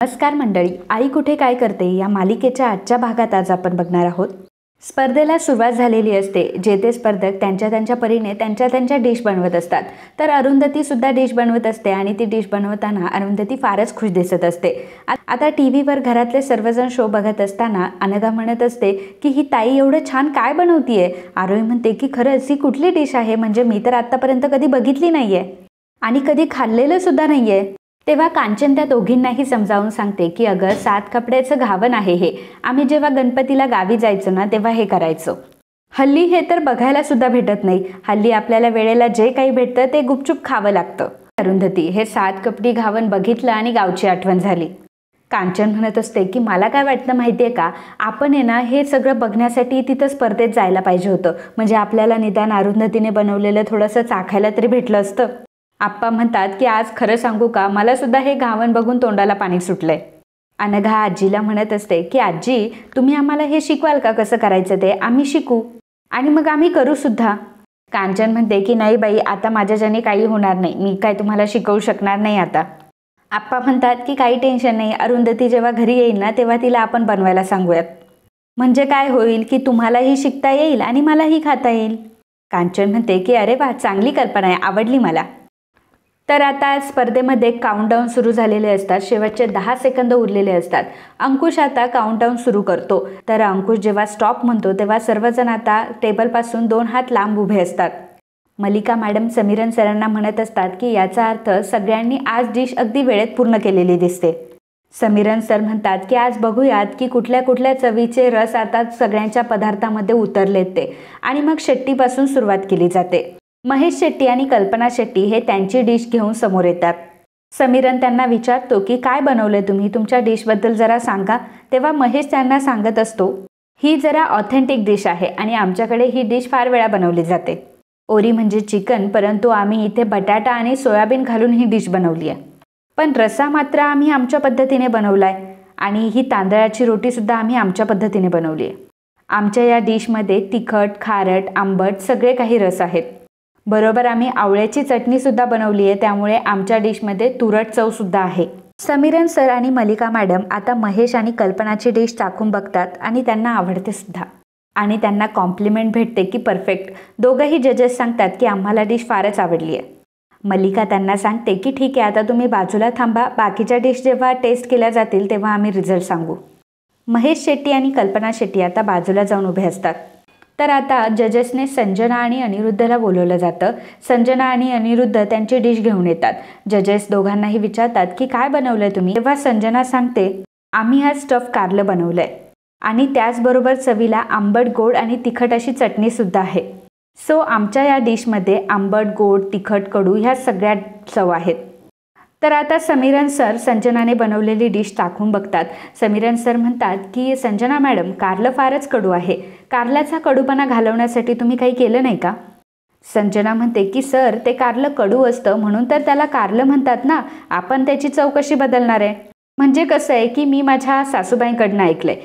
नमस्कार मंडळी, आई कुठे काय करते या मालिकेच्या आजच्या भागात आज आपण बघणार आहोत. स्पर्धेला सुरुवात झालेली असते. जे ते स्पर्धक त्यांच्या परीने त्यांच्या डिश बनवत असतात. तर अरुंधती सुद्धा डिश बनवत असते आणि ती डिश बनवताना अरुंधती फारच खुश दिसत असते. आता टीव्हीवर घरातले सर्वजण शो बघत असताना अनघा म्हणत असते की ही ताई एवढं छान काय बनवतीये. आरोही म्हणते की खरंच ही कुठली डिश आहे, म्हणजे मी तर आतापर्यंत कधी बघितली नाहीये आणि कधी खाल्लेलं सुद्धा नाहीये. तेव्हा कांचन त्या दोघींनाही समजावून सांगते की अगं 7 कपड्याचं घावन आहे हे. आम्ही जेव्हा गणपतीला गावी जायचो ना तेव्हा हे करायचो. हल्ली हे तर बघायला सुद्धा भेटत नाही. हल्ली आपल्याला वेळेला जे काही भेटतं ते गुपचूप खावं लागतं. अरुंधती हे 7 कपडी घावन बघितलं आणि गावची आठवण झाली. कांचन म्हणत असते की मला काय वाटतं माहितीये का, आपण आहे ना हे सगळं बघण्यासाठी तिथं स्पर्धेत जायला पाहिजे होतं. म्हणजे आपल्याला निदान अरुंधतीने बनवलेलं थोडंसं चाखायला तरी भेटलं असतं. आप्पा म्हणतात की आज खरं सांगू का, मला सुद्धा हे घावन बघून तोंडाला पाणी सुटलंय. अनघा आजीला म्हणत असते की आजी तुम्ही आम्हाला हे शिकवाल का कसं करायचं ते, आम्ही शिकू आणि मग आम्ही करू सुद्धा. कांचन म्हणते की नाही बाई, आता माझ्याच्याने काही होणार नाही, मी काय तुम्हाला शिकवू शकणार नाही आता. आप्पा म्हणतात की काही टेन्शन नाही, अरुंधती जेव्हा घरी येईल ना तेव्हा तिला आपण बनवायला सांगूयात. म्हणजे काय होईल की तुम्हालाही शिकता येईल आणि मलाही खाता येईल. कांचन म्हणते की अरे वा, चांगली कल्पना आहे, आवडली मला. तर आता स्पर्धेमध्ये काउंटडाऊन सुरू झालेले असतात. शेवटचे 10 सेकंद उरलेले असतात. अंकुश आता काउंटडाऊन सुरू करतो. तर अंकुश जेव्हा स्टॉप म्हणतो तेव्हा सर्वजण आता टेबलपासून 2 हात लांब उभे असतात. मल्लिका मॅडम समीरन सरांना म्हणत असतात की याचा अर्थ सगळ्यांनी आज डिश अगदी वेळेत पूर्ण केलेली दिसते. समीरन सर म्हणतात की आज बघूयात की कुठल्या कुठल्या चवीचे रस आता सगळ्यांच्या पदार्थामध्ये उतरलेत ते, आणि मग शेट्टीपासून सुरुवात केली जाते. महेश शेट्टी आणि कल्पना शेट्टी हे त्यांची डिश घेऊन समोर येतात. समीरन त्यांना विचारतो की काय बनवलंय तुम्ही, तुमच्या डिशबद्दल जरा सांगा. तेव्हा महेश त्यांना सांगत असतो ही जरा ऑथेंटिक डिश आहे आणि आमच्याकडे ही डिश फार वेळा बनवली जाते. ओरी म्हणजे चिकन, परंतु आम्ही इथे बटाटा आणि सोयाबीन घालून ही डिश बनवली आहे. पण रस्सा मात्र आम्ही आमच्या पद्धतीने बनवलाय आणि ही तांदळाची रोटी सुद्धा आम्ही आमच्या पद्धतीने बनवली आहे. आमच्या या डिशमध्ये तिखट, खारट, आंबट सगळे काही रस आहेत. बरोबर आम्ही आवळ्याची चटणी सुद्धा बनवली आहे, त्यामुळे आमच्या डिशमध्ये तुरट चव सुद्धा आहे. समीरन सर आणि मल्लिका मॅडम आता महेश आणि कल्पनाची डिश चाखून बघतात आणि त्यांना आवडते सुद्धा आणि त्यांना कॉम्प्लिमेंट भेटते की परफेक्ट. दोघंही जजेस सांगतात की आम्हाला डिश फारच आवडली आहे. मल्लिका त्यांना सांगते की ठीक आहे, आता तुम्ही बाजूला थांबा, बाकीच्या डिश जेव्हा टेस्ट केल्या जातील तेव्हा आम्ही रिझल्ट सांगू. महेश शेट्टी आणि कल्पना शेट्टी आता बाजूला जाऊन उभे असतात. तर आता जजेसने संजना आणि अनिरुद्धला बोलवलं जातं. संजना आणि अनिरुद्ध त्यांची डिश घेऊन येतात. जजेस दोघांनाही विचारतात की काय बनवलंय तुम्ही. तेव्हा संजना सांगते आम्ही आज स्टफ कारलं बनवलंय आणि त्याचबरोबर चवीला आंबट, गोड आणि तिखट अशी चटणी सुद्धा आहे. सो आमच्या या डिशमध्ये आंबट, गोड, तिखट, कडू ह्या सगळ्या चव आहेत. तर आता समीरन सर संजनाने बनवलेली डिश टाकून बघतात. समीरन सर म्हणतात की संजना मॅडम, कारलं फारच कडू आहे, कारल्याचा कडूपणा घालवण्यासाठी तुम्ही काही केलं नाही का. संजना म्हणते की सर ते कारलं कडू असतं म्हणून तर त्याला कारलं म्हणतात ना, आपण त्याची चव कशी बदलणार आहे. म्हणजे कसं आहे की मी माझ्या सासूबाईंकडनं ऐकलंय,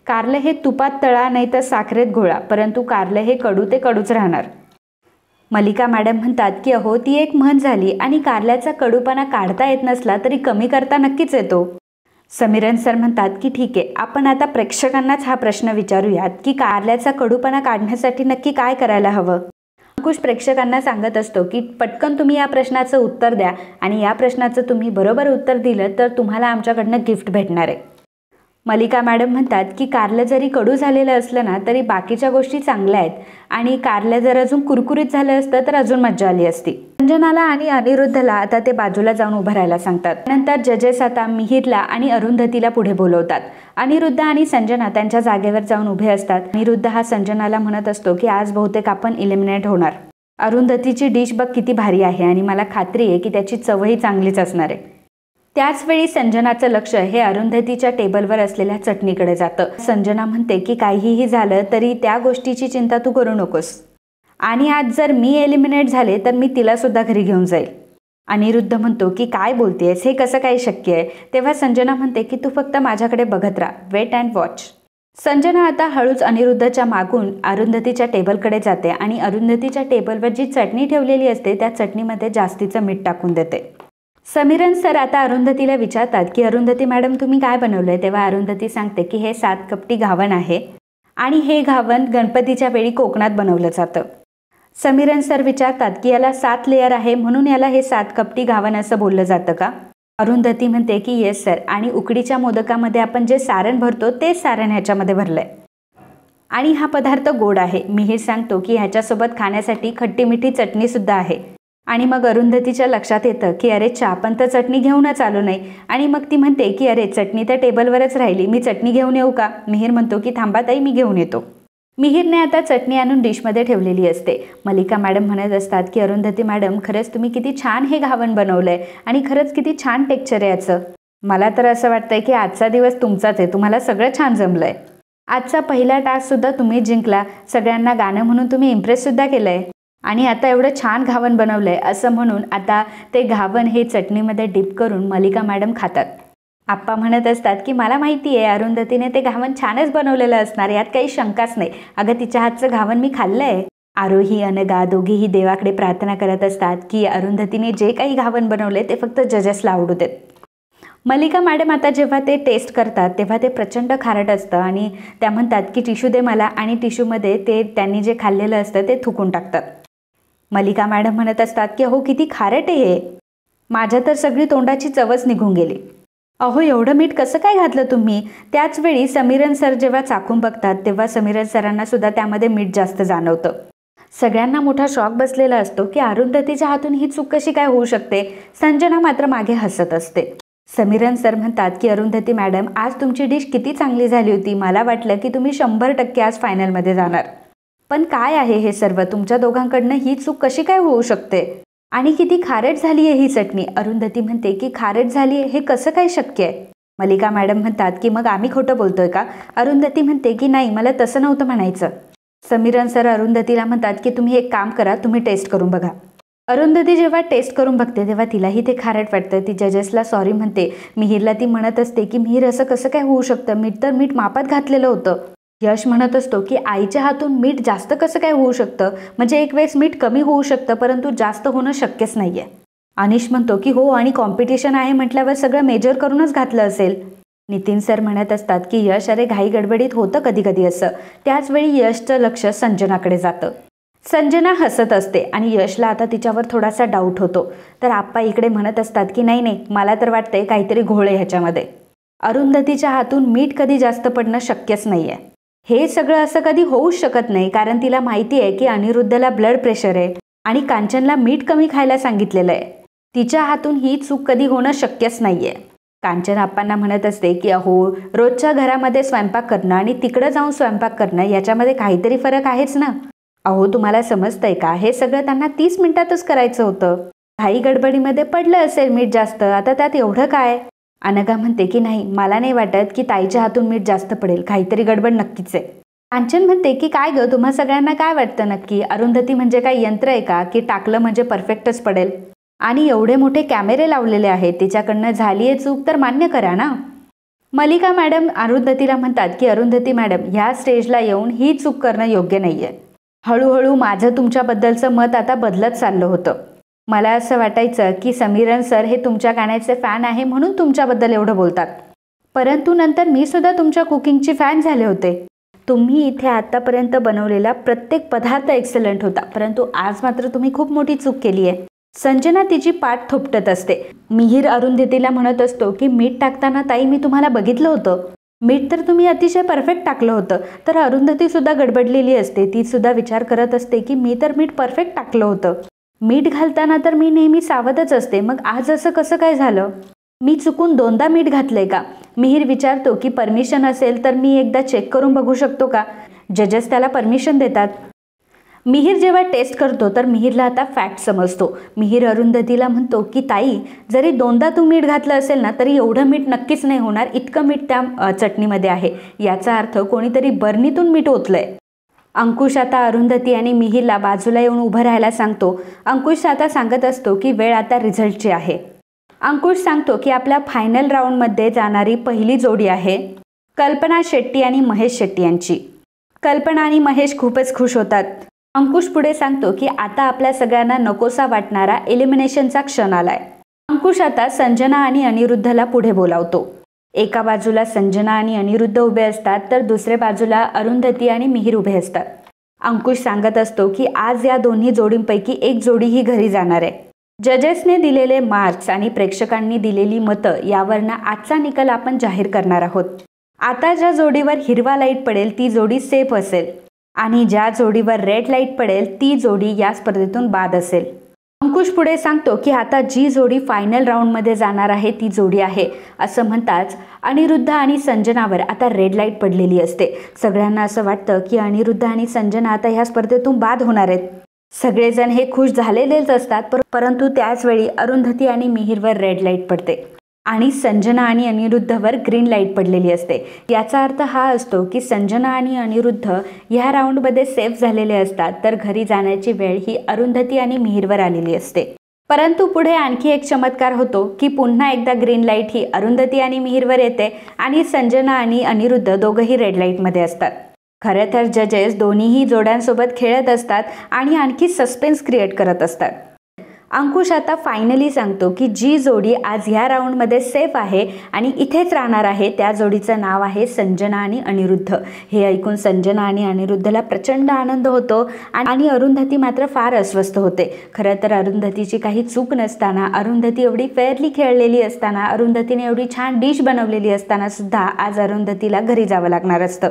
कारलं हे तुपात तळा नाही तर साखरेत घोळा, परंतु कारलं हे कडू ते कडूच राहणार. मल्लिका मॅडम म्हणतात की अहो ती एक म्हण झाली आणि कारल्याचा कडूपणा काढता येत नसला तरी कमी करता नक्कीच येतो. समीरन सर म्हणतात की ठीक आहे, आपण आता प्रेक्षकांनाच हा प्रश्न विचारूयात की कारल्याचा कडूपणा काढण्यासाठी नक्की काय करायला हवं. अंकुश प्रेक्षकांना सांगत असतो की पटकन तुम्ही या प्रश्नाचं उत्तर द्या आणि या प्रश्नाचं तुम्ही बरोबर उत्तर दिलं तर तुम्हाला आमच्याकडनं गिफ्ट भेटणार आहे. मल्लिका मॅडम म्हणतात की कारलं जरी कडू झालेलं असलं ना तरी बाकीच्या गोष्टी चांगल्या आहेत आणि कारलं जर अजून कुरकुरीत झालं असतं तर अजून मज्जा आली असती. संजनाला आणि अनिरुद्धला आता ते बाजूला जाऊन उभं राहायला सांगतात. नंतर जजेस आता मिहिरला आणि अरुंधतीला पुढे बोलवतात. अनिरुद्ध आणि संजना त्यांच्या जागेवर जाऊन उभे असतात. अनिरुद्ध हा संजनाला म्हणत असतो की आज बहुतेक आपण इलिमिनेट होणार. अरुंधतीची डिश बघ किती भारी आहे आणि मला खात्री आहे की त्याची चवही चांगलीच असणार आहे. त्याचवेळी संजनाचं लक्ष हे अरुंधतीच्या टेबलवर असलेल्या चटणीकडे जातं. संजना म्हणते की काहीही झालं तरी त्या गोष्टीची चिंता तू करू नकोस आणि आज जर मी एलिमिनेट झाले तर मी तिला सुद्धा घरी घेऊन जाईल. अनिरुद्ध म्हणतो की काय बोलतेस, हे कसं काय शक्य आहे. तेव्हा संजना म्हणते की तू फक्त माझ्याकडे बघत राहा, वेट अँड वॉच. संजना आता हळूच अनिरुद्धच्या मागून अरुंधतीच्या टेबलकडे जाते आणि अरुंधतीच्या टेबलवर जी चटणी ठेवलेली असते त्या चटणीमध्ये जास्तीचं मीठ टाकून देते. समीरन सर आता अरुंधतीला विचारतात की अरुंधती मॅडम तुम्ही काय बनवलंय? तेव्हा अरुंधती सांगते की हे 7 कपटी घावन आहे आणि हे घावन गणपतीच्या वेळी कोकणात बनवलं जातं. समीरन सर विचारतात की याला 7 लेअर आहे म्हणून याला हे 7 कपटी घावन असं बोललं जातं का? अरुंधती म्हणते की येस सर, आणि उकडीच्या मोदकामध्ये आपण जे सारण भरतो ते सारण ह्याच्यामध्ये भरलंय आणि हा पदार्थ गोड आहे. मिहीर सांगतो की ह्याच्यासोबत खाण्यासाठी खट्टी मिठी चटणी सुद्धा आहे. आणि मग अरुंधतीच्या लक्षात येतं की अरे आपण तर चटणी घेऊनच आलो नाही. आणि मग ती म्हणते की अरे चटणी तर टेबलवरच राहिली, मी चटणी घेऊन येऊ का? मिहीर म्हणतो की थांबा ताई, मी घेऊन येतो. मिहीरने आता चटणी आणून डिशमध्ये ठेवलेली असते. मल्लिका मॅडम म्हणत असतात की अरुंधती मॅडम खरंच तुम्ही किती छान हे घावन बनवलंय आणि खरंच किती छान टेक्स्चर आहे याचं. मला तर असं वाटतंय की आजचा दिवस तुमचाच आहे, तुम्हाला सगळं छान जमलंय. आजचा पहिला टास्क सुद्धा तुम्ही जिंकला, सगळ्यांना गाणं म्हणून तुम्ही इम्प्रेस सुद्धा केलंय आणि आता एवढं छान घावन बनवलंय असं म्हणून आता ते घावन हे चटणीमध्ये डिप करून मल्लिका मॅडम खातात. आप्पा म्हणत असतात की मला माहिती आहे अरुंधतीने ते घावन छानच बनवलेलं असणार, यात काही शंकाच नाही. अगं तिच्या हातचं घावन मी खाल्लंय. आरोही अनघा दोघीही देवाकडे प्रार्थना करत असतात की अरुंधतीने जे काही घावन बनवले ते फक्त जजेसला आवडू देत. मल्लिका मॅडम आता जेव्हा ते टेस्ट करतात तेव्हा ते प्रचंड खारट असतं आणि त्या म्हणतात की टिश्यू दे मला, आणि टिश्यूमध्ये ते त्यांनी जे खाल्लेलं असतं ते थुकून टाकतात. मल्लिका मॅडम म्हणत असतात की अहो किती खारट आहे हे, माझ्या तर सगळी तोंडाची चवच निघून गेली. अहो एवढं मीठ कसं काय घातलं तुम्ही? त्याच वेळी समीरन सर जेव्हा चाखून बघतात तेव्हा समीरन सरांना सुद्धा त्यामध्ये मीठ जास्त जाणवतं. सगळ्यांना मोठा शॉक बसलेला असतो की अरुंधतीच्या हातून ही चूक कशी काय होऊ शकते. संजना मात्र मागे हसत असते. समीरन सर म्हणतात की अरुंधती मॅडम आज तुमची डिश किती चांगली झाली होती, मला वाटलं की तुम्ही 100% आज फायनलमध्ये जाणार. पण काय आहे हे सर्व, तुमच्या दोघांकडनं ही चूक कशी काय होऊ शकते आणि किती खारट झाली आहे ही चटणी. अरुंधती म्हणते की खारट झाली आहे हे कसं काय शक्य आहे? मल्लिका मॅडम म्हणतात की मग आम्ही खोटं बोलतोय का? अरुंधती म्हणते की नाही, मला तसं नव्हतं म्हणायचं. समीरन सर अरुंधतीला म्हणतात की तुम्ही एक काम करा, तुम्ही टेस्ट करून बघा. अरुंधती जेव्हा टेस्ट करून बघते तेव्हा तिलाही ते खारट वाटतं. ती जजेसला सॉरी म्हणते. मिहीरला ती म्हणत असते की मिहीर असं कसं काय होऊ शकतं, मीठ तर मीठ मापात घातलेलं होतं. यश म्हणत असतो की आईच्या हातून मीठ जास्त कसं काय होऊ शकतं, म्हणजे एक वेळेस मीठ कमी होऊ शकतं परंतु जास्त होणं शक्यच नाही आहे. अनिश म्हणतो की हो, आणि कॉम्पिटिशन आहे म्हटल्यावर सगळं मेजर करूनच घातलं असेल. नितीन सर म्हणत असतात की यश अरे घाई गडबडीत होतं कधी कधी असं. त्याचवेळी यशचं लक्ष संजनाकडे जातं. संजना हसत असते आणि यशला आता तिच्यावर थोडासा डाऊट होतो. तर आप्पा इकडे म्हणत असतात की नाही नाही, मला तर वाटतंय काहीतरी घोळ आहे ह्याच्यामध्ये. अरुंधतीच्या हातून मीठ कधी जास्त पडणं शक्यच नाही आहे. हे सगळं असं कधी होऊच शकत नाही, कारण तिला माहिती आहे की अनिरुद्धला ब्लड प्रेशर आहे आणि कांचनला मीठ कमी खायला सांगितलेलं आहे. तिच्या हातून ही चूक कधी होणं शक्यच नाही आहे. कांचन आप्पांना म्हणत असते की अहो रोजच्या घरामध्ये स्वयंपाक करणं आणि तिकडं जाऊन स्वयंपाक करणं याच्यामध्ये काहीतरी फरक आहेच ना. अहो तुम्हाला समजतंय का, हे सगळं त्यांना 30 मिनिटातच करायचं होतं. घाई गडबडीमध्ये पडलं असेल मीठ जास्त, आता त्यात एवढं काय? अनघा म्हणते की नाही, मला नाही वाटत की ताईच्या हातून मीठ जास्त पडेल, काहीतरी गडबड नक्कीच आहे. कांचन म्हणते की काय गं, तुम्हा सगळ्यांना काय वाटतं नक्की? अरुंधती म्हणजे काय यंत्र आहे का की टाकलं म्हणजे परफेक्टच पडेल? आणि एवढे मोठे कॅमेरे लावलेले आहेत, तिच्याकडनं झाली आहे चूक तर मान्य करा ना. मल्लिका मॅडम अरुंधतीला म्हणतात की अरुंधती मॅडम ह्या स्टेजला येऊन ही चूक करणं योग्य नाही आहे. हळूहळू माझं तुमच्याबद्दलचं मत आता बदलत चाललं होतं. मला असं वाटायचं की समीरन सर हे तुमच्या गाण्याचे फॅन आहे म्हणून तुमच्याबद्दल एवढं बोलतात, परंतु नंतर मी सुद्धा तुमच्या कुकिंगची फॅन झाले होते. तुम्ही इथे आतापर्यंत बनवलेला प्रत्येक पदार्थ एक्सलंट होता, परंतु आज मात्र तुम्ही खूप मोठी चूक केली आहे. संजना तिची पाठ थोपटत असते. मिहीर अरुंधतीला म्हणत असतो की मीठ टाकताना ताई मी तुम्हाला बघितलं होतं, मीठ तर तुम्ही अतिशय परफेक्ट टाकलं होतं. तर अरुंधती सुद्धा गडबडलेली असते. ती सुद्धा विचार करत असते की मी तर मीठ परफेक्ट टाकलं होतं. मीठ घालताना तर मी नेहमी सावधच असते, मग आज असं कसं काय झालं? मी चुकून 2दा मीठ घातलंय का? मिहीर विचारतो की परमिशन असेल तर मी एकदा चेक करून बघू शकतो का? जजेस त्याला परमिशन देतात. मिहीर जेव्हा टेस्ट करतो तर मिहीरला आता फॅक्ट समजतो. मिहीर अरुंधतीला म्हणतो की ताई जरी 2दा तू मीठ घातलं असेल ना तरी एवढं मीठ नक्कीच नाही होणार, इतकं मीठ त्या चटणीमध्ये आहे. याचा अर्थ कोणीतरी बर्नीतून मीठ ओतलंय. अंकुश आता अरुंधती आणि मिहीरला बाजूला येऊन उभं राहायला सांगतो. अंकुश आता सांगत असतो की वेळ आता रिझल्टची आहे. अंकुश सांगतो की आपल्या फायनल राऊंडमध्ये जाणारी पहिली जोडी आहे कल्पना शेट्टी आणि महेश शेट्टी यांची. कल्पना आणि महेश खूपच खुश होतात. अंकुश पुढे सांगतो की आता आपल्या सगळ्यांना नकोसा वाटणारा एलिमिनेशनचा क्षण आलाय. अंकुश आता संजना आणि अनिरुद्धला पुढे बोलावतो. एका बाजूला संजना आणि अनिरुद्ध उभे असतात, तर दुसऱ्या बाजूला अरुंधती आणि मिहीर उभे असतात. अंकुश सांगत असतो की आज या दोन्ही जोडींपैकी एक जोडी ही घरी जाणार आहे. जजेसने दिलेले मार्क्स आणि प्रेक्षकांनी दिलेली मतं यावरनं आजचा निकाल आपण जाहीर करणार आहोत. आता ज्या जोडीवर हिरवा लाईट पडेल ती जोडी सेफ असेल आणि ज्या जोडीवर रेड लाईट पडेल ती जोडी या स्पर्धेतून बाद असेल. अंकुश पुढे सांगतो की आता जी जोडी फायनल राऊंडमध्ये जाणार आहे ती जोडी आहे. असं म्हणताच अनिरुद्ध आणि संजनावर आता रेड लाईट पडलेली असते. सगळ्यांना असं वाटतं की अनिरुद्ध आणि संजना आता ह्या स्पर्धेतून बाद होणार आहेत. सगळेजण हे खुश झालेलेच असतात, परंतु त्याचवेळी अरुंधती आणि मिहीरवर रेड लाईट पडते आणि संजना आणि अनिरुद्धवर ग्रीन लाईट पडलेली असते. याचा अर्थ हा असतो की संजना आणि अनिरुद्ध ह्या राऊंडमध्ये सेफ झालेले असतात, तर घरी जाण्याची वेळ ही अरुंधती आणि मिहीरवर आलेली असते. परंतु पुढे आणखी एक चमत्कार होतो की पुन्हा एकदा ग्रीन लाईट ही अरुंधती आणि मिहीरवर येते आणि संजना आणि अनिरुद्ध दोघंही रेड लाईटमध्ये असतात. खरं तर जजेस दोन्हीही जोड्यांसोबत खेळत असतात आणि आणखी सस्पेन्स क्रिएट करत असतात. अंकुश आता फायनली सांगतो की जी जोडी आज ह्या राऊंडमध्ये सेफ आहे आणि इथेच राहणार आहे त्या जोडीचं नाव आहे संजना आणि अनिरुद्ध. हे ऐकून संजना आणि अनिरुद्धला प्रचंड आनंद होतो आणि अरुंधती मात्र फार अस्वस्थ होते. खरं तर अरुंधतीची काही चूक नसताना, अरुंधती एवढी फेअरली खेळलेली असताना, अरुंधतीने एवढी छान डिश बनवलेली असताना सुद्धा आज अरुंधतीला घरी जावं लागणार असतं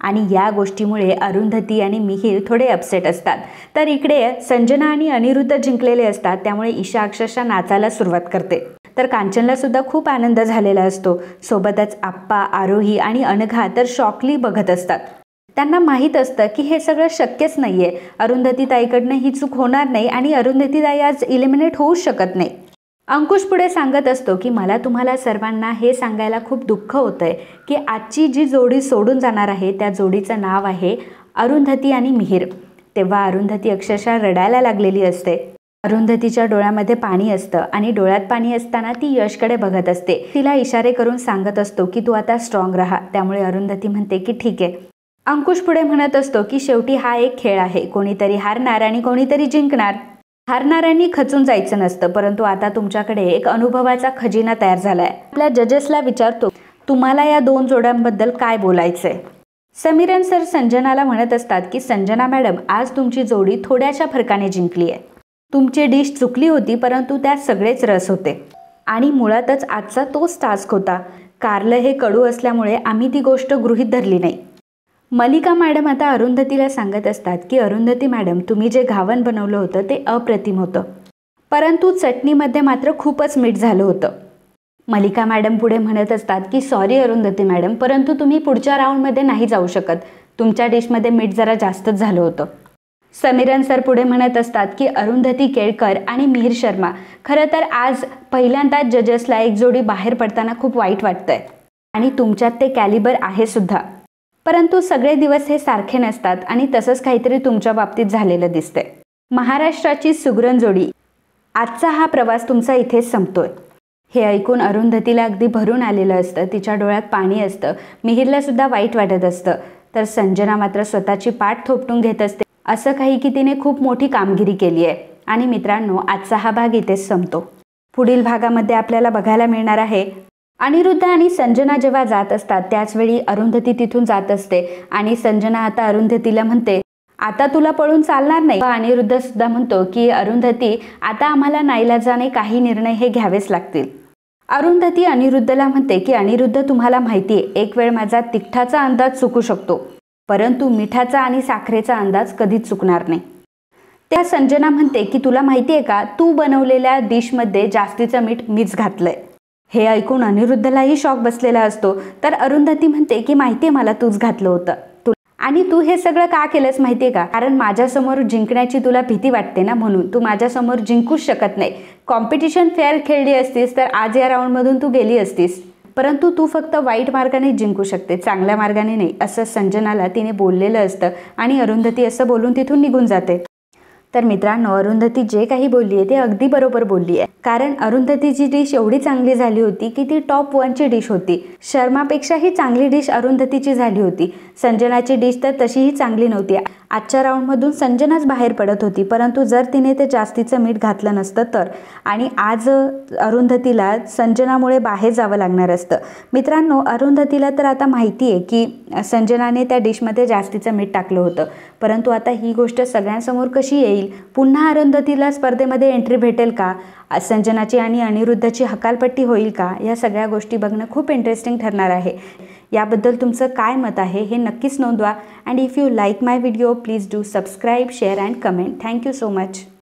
आणि या गोष्टीमुळे अरुंधती आणि मिहीर थोडे अपसेट असतात. तर इकडे संजना आणि अनिरुद्ध जिंकलेले असतात, त्यामुळे ईशा अक्षरशः नाचायला सुरुवात करते. तर कांचनला सुद्धा खूप आनंद झालेला असतो. सोबतच आप्पा, आरोही आणि अनघा तर शॉकली बघत असतात. त्यांना माहीत असतं की हे सगळं शक्यच नाहीये. अरुंधती ताईकडनं ही चूक होणार नाही आणि अरुंधती ताई आज इलिमिनेट होऊच शकत नाही. अंकुश पुढे सांगत असतो की मला तुम्हाला सर्वांना हे सांगायला खूप दुःख होतंय की आजची जी जोडी सोडून जाणार आहे त्या जोडीचं नाव आहे अरुंधती आणि मिहीर. तेव्हा अरुंधती अक्षरशः रडायला लागलेली असते. अरुंधतीच्या डोळ्यामध्ये पाणी असतं आणि डोळ्यात पाणी असताना ती यशकडे बघत असते. तिला इशारे करून सांगत असतो की तू आता स्ट्रॉंग राहा. त्यामुळे अरुंधती म्हणते की ठीक आहे. अंकुश पुढे म्हणत असतो की शेवटी हा एक खेळ आहे, कोणीतरी हारणार आणि कोणीतरी जिंकणार. हारणाऱ्यांनी खचून जायचं नसतं, परंतु आता तुमच्याकडे एक अनुभवाचा खजिना तयार झालाय. आपल्या जजेसला विचारतो तुम्हाला या दोन जोड्यांबद्दल काय बोलायचंय. समीरन सर संजनाला म्हणत असतात की संजना मॅडम, आज तुमची जोडी थोड्याशा फरकाने जिंकली आहे. तुमची डिश चुकली होती, परंतु त्यात सगळेच रस होते आणि मुळातच आजचा तोच टास्क होता. कारलं हे कडू असल्यामुळे आम्ही ती गोष्ट गृहीत धरली नाही. मलिका मॅडम आता अरुंधतीला सांगत असतात की अरुंधती मॅडम, तुम्ही जे घावन बनवलं होतं ते अप्रतिम होतं, परंतु चटणीमध्ये मात्र खूपच मीठ झालं होतं. मलिका मॅडम पुढे म्हणत असतात की सॉरी अरुंधती मॅडम, परंतु तुम्ही पुढच्या राऊंडमध्ये नाही जाऊ शकत. तुमच्या डिशमध्ये मीठ जरा जास्तच झालं होतं. समीरन सर पुढे म्हणत असतात की अरुंधती केळकर आणि मिहीर शर्मा, खरं तर आज पहिल्यांदाच जजेसला एक जोडी बाहेर पडताना खूप वाईट वाटतंय आणि तुमच्यात ते कॅलिबर आहे सुद्धा. परंतु सगळे दिवस हे सारखे नसतात आणि तसंच काहीतरी तुमच्या बाबतीत झालेलं दिसतंय. महाराष्ट्राची सुगरण जोडी, आजचा हा प्रवास तुमचा इथेच संपतोय. हे ऐकून अरुंधतीला अगदी भरून आलेलं असतं. तिच्या डोळ्यात पाणी असतं. मिहीरला सुद्धा वाईट वाटत असतं. तर संजना मात्र स्वतःची पाठ थोपटून घेत असते. असं काही की तिने खूप मोठी कामगिरी केली आहे. आणि मित्रांनो, आजचा हा भाग इथेच संपतो. पुढील भागामध्ये आपल्याला बघायला मिळणार आहे अनिरुद्ध आणि संजना जेव्हा जात असतात त्याचवेळी अरुंधती तिथून जात असते आणि संजना आता अरुंधतीला म्हणते आता तुला पळून चालणार नाही. अनिरुद्ध सुद्धा म्हणतो की अरुंधती, आता आम्हाला नाईलाजाने काही निर्णय हे घ्यावेच लागतील. अरुंधती अनिरुद्धला म्हणते की अनिरुद्ध, तुम्हाला माहिती आहे एक वेळ माझा तिखटाचा अंदाज चुकू शकतो, परंतु मिठाचा आणि साखरेचा अंदाज कधीच चुकणार नाही. त्या संजना म्हणते की तुला माहिती आहे का, तू बनवलेल्या डिशमध्ये जास्तीचं मीठ मीच घातलंय. हे ऐकून अनिरुद्धलाही शॉक बसलेला असतो. तर अरुंधती म्हणते की माहिती आहे मला तूच घातलं होतं आणि तू हे सगळं का केलंस माहिती आहे का, कारण माझ्यासमोर जिंकण्याची तुला भीती वाटते ना, म्हणून तू माझ्यासमोर जिंकूच शकत नाही. कॉम्पिटिशन फेअर खेळली असतीस तर आज या राऊंडमधून तू गेली असतीस, परंतु तू फक्त वाईट मार्गाने जिंकू शकते, चांगल्या मार्गाने नाही, असं संजनाला तिने बोललेलं असतं आणि अरुंधती असं बोलून तिथून निघून जाते. तर मित्रांनो, अरुंधती जे काही बोलली आहे ते अगदी बरोबर बोलली आहे. कारण अरुंधतीची डिश एवढी चांगली झाली होती की ती टॉप 1ची डिश होती. शर्मापेक्षाही चांगली डिश अरुंधतीची झाली होती. संजनाची डिश तर तशीही चांगली नव्हती. आजच्या राऊंडमधून संजनाच बाहेर पडत होती, परंतु जर तिने ते जास्तीचं मीठ घातलं नसतं तर, आणि आज अरुंधतीला संजनामुळे बाहेर जावं लागणार असतं. मित्रांनो, अरुंधतीला तर आता माहिती आहे की संजनाने त्या डिशमध्ये जास्तीचं मीठ टाकलं होतं, परंतु आता ही गोष्ट सगळ्यांसमोर कशी येईल? पुन्हा अरुंधतीला स्पर्धेमध्ये एंट्री भेटेल का? संजनाची आणि अनिरुद्धची हकालपट्टी होईल का? या सगळ्या गोष्टी बघणं खूप इंटरेस्टिंग ठरणार आहे. याबद्दल तुमचं काय मत आहे हे नक्कीच नोंदवा. And if you like my video, please do subscribe, share and comment. Thank you so much.